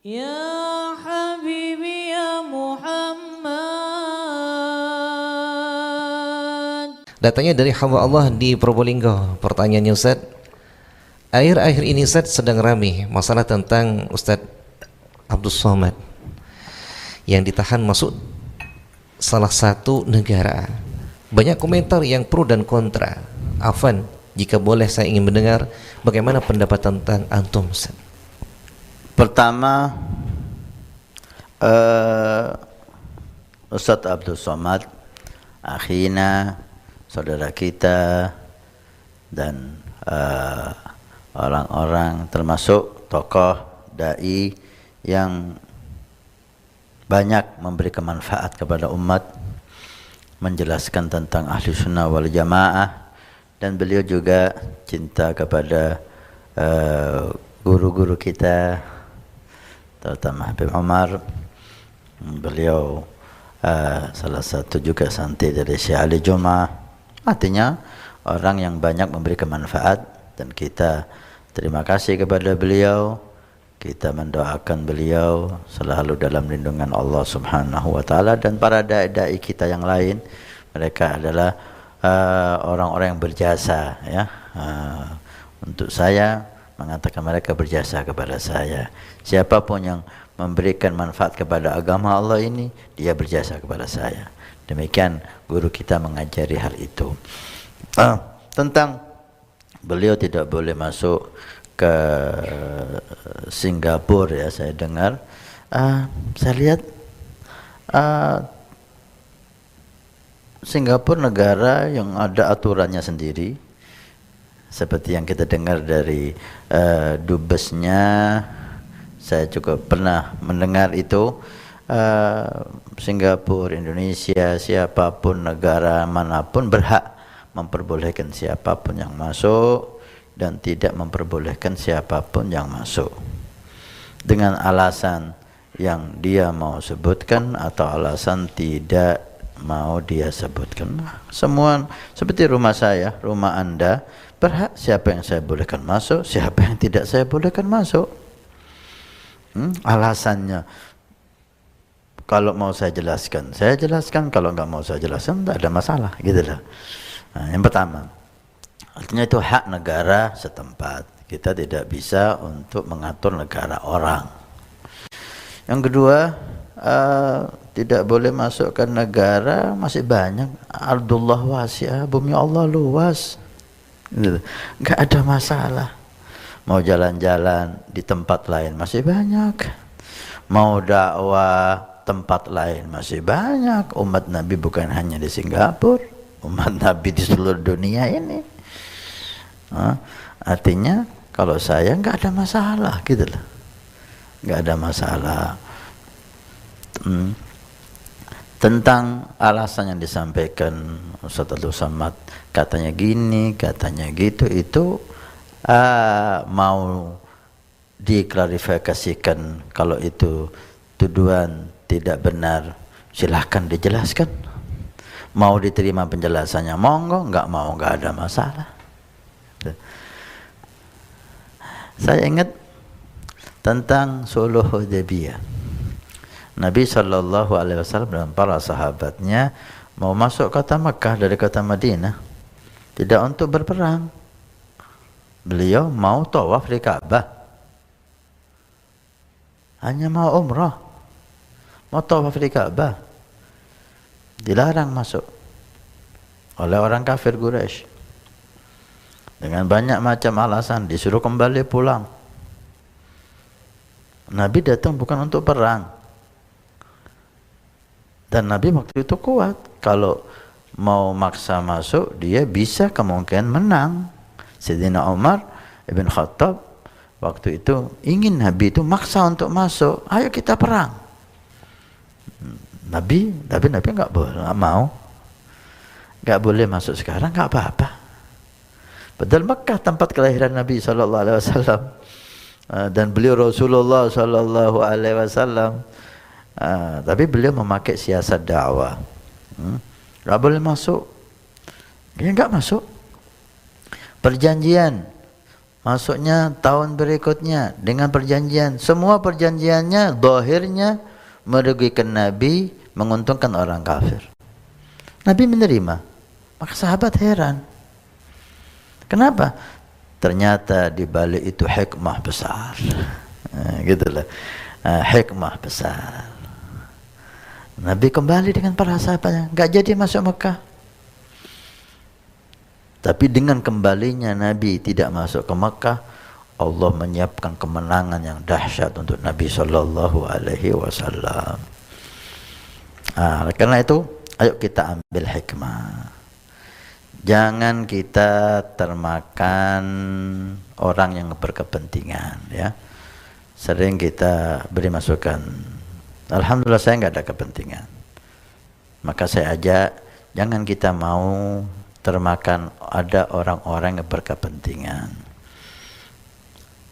Ya Habibi ya Muhammad. Datanya dari hamba Allah di Probolinggo. Pertanyaannya Ustaz, akhir-akhir ini Ustaz sedang ramai masalah tentang Ustaz Abdul Somad yang ditahan masuk salah satu negara. Banyak komentar yang pro dan kontra. Afan, jika boleh saya ingin mendengar bagaimana pendapat tentang antum Ustaz. Pertama, Ustaz Abdul Somad, akhina, saudara kita, dan orang-orang termasuk tokoh dai yang banyak memberi manfaat kepada umat, menjelaskan tentang ahli sunnah wal jamaah, dan beliau juga cinta kepada guru-guru kita, terutama Habib Umar. Beliau salah satu juga santri dari Syekh Ali Jum'ah. Artinya orang yang banyak memberi manfaat, dan kita terima kasih kepada beliau. Kita mendoakan beliau selalu dalam lindungan Allah Subhanahu wa taala, dan para dai-dai kita yang lain, mereka adalah orang-orang yang berjasa ya. Untuk saya mengatakan mereka berjasa kepada saya. Siapapun yang memberikan manfaat kepada agama Allah ini, dia berjasa kepada saya. Demikian guru kita mengajari hal itu. Tentang beliau tidak boleh masuk ke Singapura, ya, saya dengar. Saya lihat Singapura negara yang ada aturannya sendiri. Seperti yang kita dengar dari dubesnya, saya juga pernah mendengar itu. Singapura, Indonesia, siapapun negara manapun berhak memperbolehkan siapapun yang masuk dan tidak memperbolehkan siapapun yang masuk dengan alasan yang dia mau sebutkan atau alasan tidak mau dia sebutkan. Semua seperti rumah saya, rumah Anda, berhak siapa yang saya bolehkan masuk, siapa yang tidak saya bolehkan masuk. Alasannya kalau mau saya jelaskan, kalau nggak mau saya jelaskan, tidak ada masalah, gitu lah. Yang pertama, artinya itu hak negara setempat. Kita tidak bisa untuk mengatur negara orang. Yang kedua, tidak boleh masuk ke negara, masih banyak. Ardullah wasi'ah, bumi Allah luas. Nggak ada masalah. Mau jalan-jalan di tempat lain masih banyak. Mau dakwah tempat lain masih banyak. Umat Nabi bukan hanya di Singapura, umat Nabi di seluruh dunia ini. Artinya kalau saya nggak ada masalah, gitu lah. Nggak ada masalah. Tentang alasan yang disampaikan Ustaz Abdul Somad, katanya gini, katanya gitu, itu mau diklarifikasikan. Kalau itu tuduhan tidak benar, silahkan dijelaskan. Mau diterima penjelasannya, monggo. Nggak mau, nggak ada masalah. Saya ingat tentang Sulh Hudaybiyah. Nabi SAW dan para sahabatnya mau masuk kota Mekah dari kota Madinah, tidak untuk berperang. Beliau mau tawaf di Ka'bah, hanya mau umrah, mau tawaf di Ka'bah. Dilarang masuk oleh orang kafir Quraisy dengan banyak macam alasan, disuruh kembali pulang. Nabi datang bukan untuk perang. Dan Nabi waktu itu kuat. Kalau mau maksa masuk, dia bisa kemungkinan menang. Sayyidina Umar ibn Khattab waktu itu ingin Nabi itu maksa untuk masuk. Ayo kita perang. Nabi nggak boleh, nggak mau. Nggak boleh masuk sekarang, nggak apa-apa. Padahal Mekah tempat kelahiran Nabi SAW. Dan beliau Rasulullah SAW. Tapi beliau memakai siasat dakwah. Nggak boleh masuk. Dia nggak masuk. Perjanjian masuknya tahun berikutnya dengan perjanjian. Semua perjanjiannya, zahirnya merugikan Nabi, menguntungkan orang kafir. Nabi menerima. Maka sahabat heran. Kenapa? Ternyata di balik itu hikmah besar. Gitulah. Hikmah besar. Nabi kembali dengan para sahabatnya, enggak jadi masuk Mekah. Tapi dengan kembalinya Nabi tidak masuk ke Mekah, Allah menyiapkan kemenangan yang dahsyat untuk Nabi sallallahu alaihi wasallam. Karena itu, ayo kita ambil hikmah. Jangan kita termakan orang yang berkepentingan, ya. Sering kita beri masukan, alhamdulillah saya nggak ada kepentingan. Maka saya ajak, jangan kita mau termakan ada orang-orang yang berkepentingan.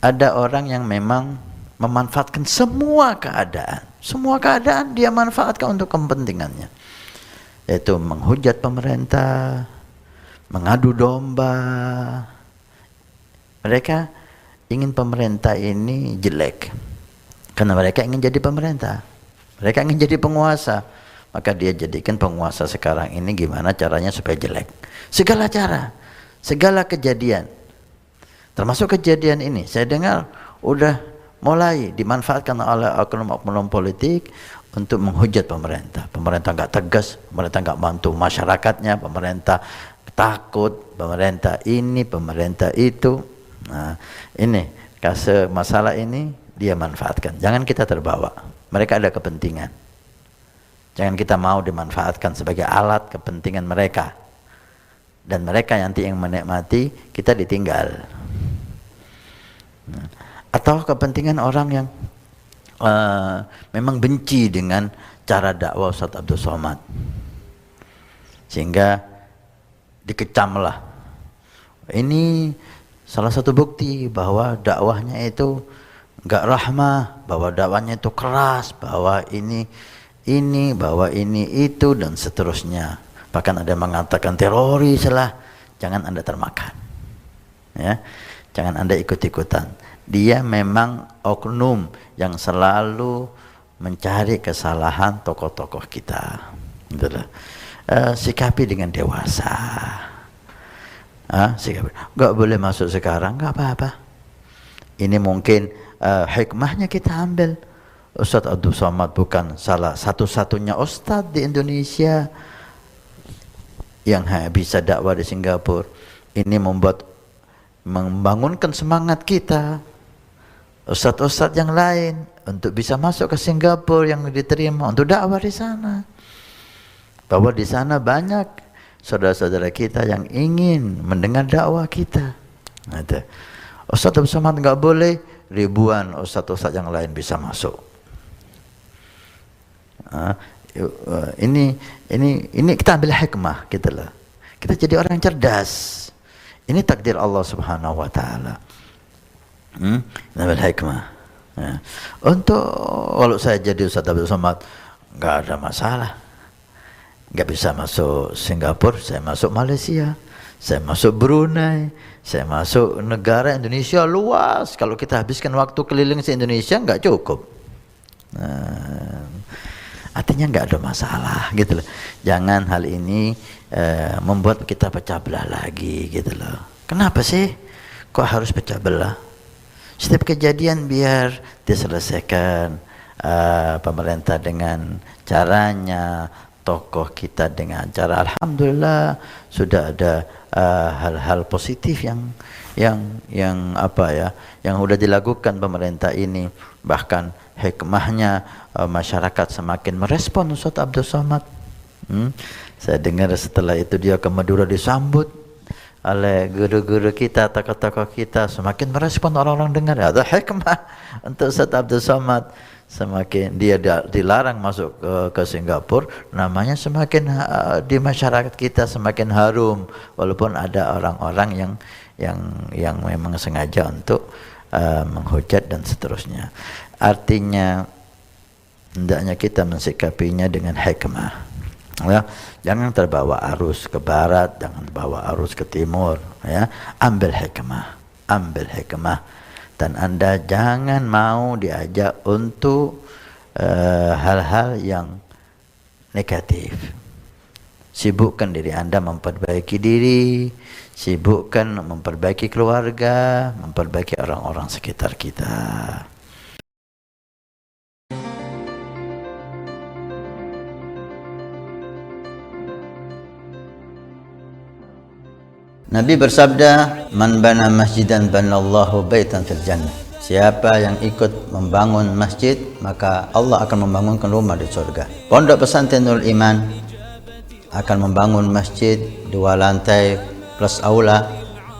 Ada orang yang memang memanfaatkan semua keadaan dia manfaatkan untuk kepentingannya, yaitu menghujat pemerintah, mengadu domba. Mereka ingin pemerintah ini jelek karena mereka ingin jadi pemerintah, mereka ingin jadi penguasa. Maka dia jadikan penguasa sekarang ini gimana caranya supaya jelek. Segala cara, segala kejadian, termasuk kejadian ini saya dengar udah mulai dimanfaatkan oleh oknum-oknum politik untuk menghujat pemerintah. Pemerintah nggak tegas, pemerintah nggak bantu masyarakatnya, pemerintah takut, pemerintah ini, pemerintah itu. Nah, ini masalah ini dia manfaatkan. Jangan kita terbawa. Mereka ada kepentingan. Jangan kita mau dimanfaatkan sebagai alat kepentingan mereka. Dan mereka nanti yang menikmati, kita ditinggal. Atau kepentingan orang yang memang benci dengan cara dakwah Ustaz Abdul Somad, sehingga dikecamlah. Ini salah satu bukti bahwa dakwahnya itu enggak rahmah, bahwa dakwahnya itu keras, bahwa ini bahwa ini itu dan seterusnya. Bahkan ada yang mengatakan teroris lah. Jangan Anda termakan, ya. Jangan Anda ikut-ikutan. Dia memang oknum yang selalu mencari kesalahan tokoh-tokoh kita. Itulah. Sikapi dengan dewasa. Sikapi. Gak boleh masuk sekarang, gak apa-apa. Ini mungkin hikmahnya kita ambil. Ustaz Abdul Somad bukan salah satu-satunya ustaz di Indonesia yang bisa dakwah di Singapura. Ini membangunkan semangat kita, ustaz-ustaz yang lain, untuk bisa masuk ke Singapura yang diterima untuk dakwah di sana. Bahwa di sana banyak saudara-saudara kita yang ingin mendengar dakwah kita. Ustaz Abdul Somad nggak boleh, ribuan ustaz-ustaz yang lain bisa masuk. Ini kita ambil hikmah gitu loh. Kita jadi orang cerdas. Ini takdir Allah Subhanahu wa taala. Ambil hikmah. Ya. Untuk kalau saya jadi Ustaz Abdul Somad enggak ada masalah. Enggak bisa masuk Singapura, saya masuk Malaysia, saya masuk Brunei, saya masuk negara Indonesia luas. Kalau kita habiskan waktu keliling se Indonesia enggak cukup. Artinya nggak ada masalah gitu loh. Jangan hal ini membuat kita pecah belah lagi gitu loh. Kenapa sih kok harus pecah belah? Setiap kejadian biar diselesaikan pemerintah dengan caranya, tokoh kita dengan cara. Alhamdulillah sudah ada hal-hal positif yang sudah dilakukan pemerintah ini. Bahkan hikmahnya masyarakat semakin merespon Ustaz Abdul Somad. Saya dengar setelah itu dia ke Madura disambut oleh guru-guru kita, tokoh-tokoh kita, semakin merespon orang-orang dengar. Ada hikmah untuk Ustaz Abdul Somad. Semakin dia dilarang masuk ke Singapura, namanya semakin di masyarakat kita semakin harum, walaupun ada orang-orang yang memang sengaja untuk menghujat dan seterusnya. Artinya hendaknya kita mensikapinya dengan hikmah, ya. Jangan terbawa arus ke barat, jangan terbawa arus ke timur, ya. Ambil hikmah, ambil hikmah. Dan Anda jangan mau diajak untuk hal-hal yang negatif. Sibukkan diri Anda memperbaiki diri, sibukkan memperbaiki keluarga, memperbaiki orang-orang sekitar kita. Nabi bersabda, "Man bana masjidan banallahu baitan fil jannah." Siapa yang ikut membangun masjid, maka Allah akan membangunkan rumah di surga. Pondok Pesantren Nurul Iman akan membangun masjid 2 lantai plus aula.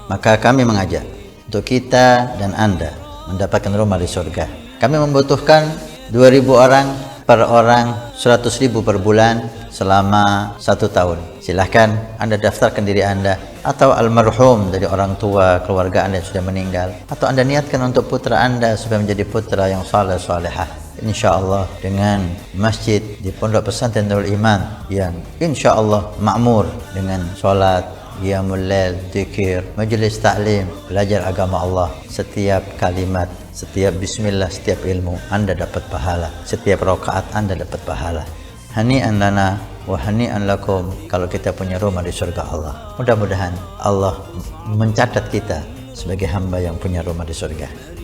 Maka kami mengajak untuk kita dan Anda mendapatkan rumah di surga. Kami membutuhkan 2.000 orang, per orang 100.000 per bulan selama 1 tahun. Silahkan Anda daftarkan diri Anda atau almarhum dari orang tua keluarga Anda yang sudah meninggal, atau Anda niatkan untuk putra Anda supaya menjadi putra yang saleh salehah. InsyaAllah dengan masjid di Pondok Pesantren Nurul Iman yang insyaAllah makmur dengan sholat, qiyamul lail, zikir, majlis taklim, belajar agama Allah. Setiap kalimat, setiap bismillah, setiap ilmu Anda dapat pahala, setiap rakaat Anda dapat pahala. Hani'an lana wa hani'an lakum kalau kita punya rumah di surga Allah. Mudah-mudahan Allah mencatat kita sebagai hamba yang punya rumah di surga.